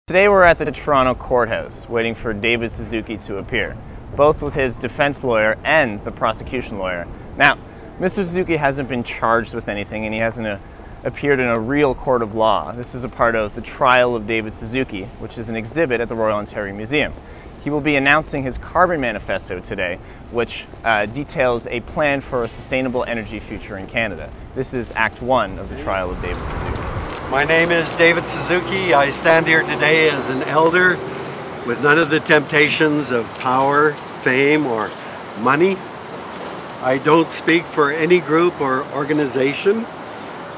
Today we're at the Toronto Courthouse waiting for David Suzuki to appear, both with his defense lawyer and the prosecution lawyer. Now, Mr. Suzuki hasn't been charged with anything and he hasn't appeared in a real court of law. This is a part of the Trial of David Suzuki, which is an exhibit at the Royal Ontario Museum. He will be announcing his carbon manifesto today, which details a plan for a sustainable energy future in Canada. This is Act 1 of the Trial of David Suzuki. My name is David Suzuki. I stand here today as an elder with none of the temptations of power, fame, or money. I don't speak for any group or organization.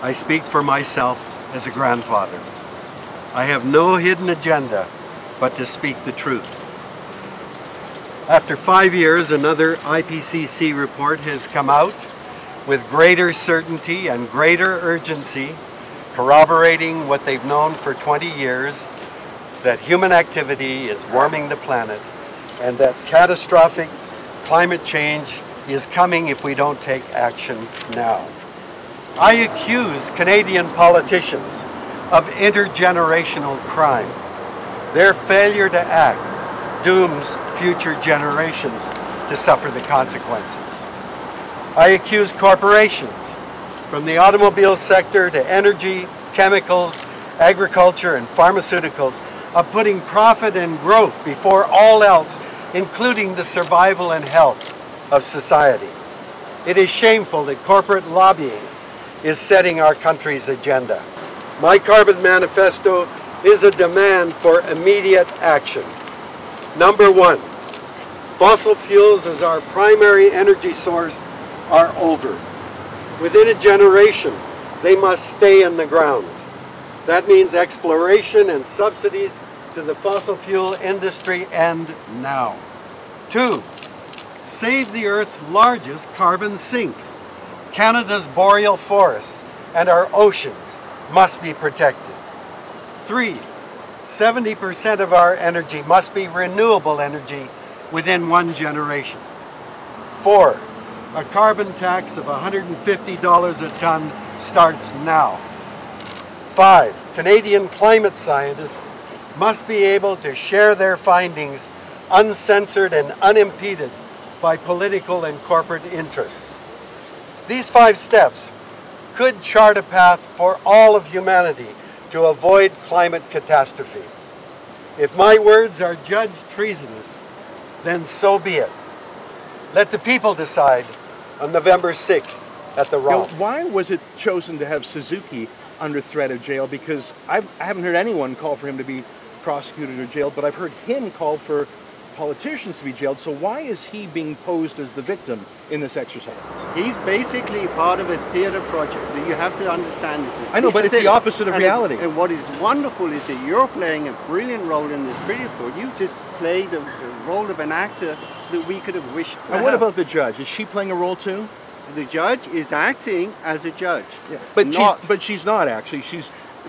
I speak for myself as a grandfather. I have no hidden agenda but to speak the truth. After 5 years, another IPCC report has come out with greater certainty and greater urgency, corroborating what they've known for 20 years, that human activity is warming the planet and that catastrophic climate change is coming if we don't take action now. I accuse Canadian politicians of intergenerational crime. Their failure to act dooms future generations to suffer the consequences. I accuse corporations, from the automobile sector to energy, chemicals, agriculture, and pharmaceuticals, of putting profit and growth before all else, including the survival and health of society. It is shameful that corporate lobbying is setting our country's agenda. My carbon manifesto is a demand for immediate action. Number one, fossil fuels as our primary energy source are over. Within a generation, they must stay in the ground. That means exploration and subsidies to the fossil fuel industry end now. Two, save the Earth's largest carbon sinks. Canada's boreal forests and our oceans must be protected. Three, 70% of our energy must be renewable energy within one generation. Four, a carbon tax of $150 a ton starts now. Five, Canadian climate scientists must be able to share their findings uncensored and unimpeded by political and corporate interests. These 5 steps could chart a path for all of humanity to avoid climate catastrophe. If my words are judged treasonous, then so be it. Let the people decide on November 6th at the Rock. Now, why was it chosen to have Suzuki under threat of jail? Because I haven't heard anyone call for him to be prosecuted or jailed, but I've heard him call for politicians to be jailed. So why is he being posed as the victim in this exercise? He's basically part of a theatre project. You have to understand this. I know, but it's the opposite of reality. And what is wonderful is that you're playing a brilliant role in this brilliant thought. You've just played the role of an actor that we could have wished for. And what about the judge? Is she playing a role too? The judge is acting as a judge. Yeah. But she's not actually.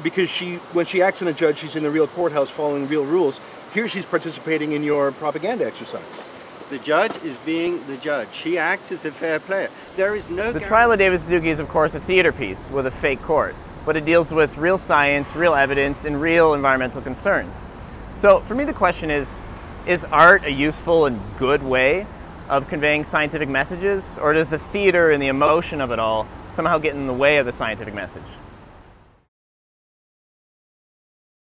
Because when she acts in a judge, she's in the real courthouse following real rules. Here she's participating in your propaganda exercise. The judge is being the judge. She acts as a fair player. There is no... The Trial of David Suzuki is, of course, a theater piece with a fake court, but it deals with real science, real evidence, and real environmental concerns. So for me, the question is art a useful and good way of conveying scientific messages, or does the theater and the emotion of it all somehow get in the way of the scientific message?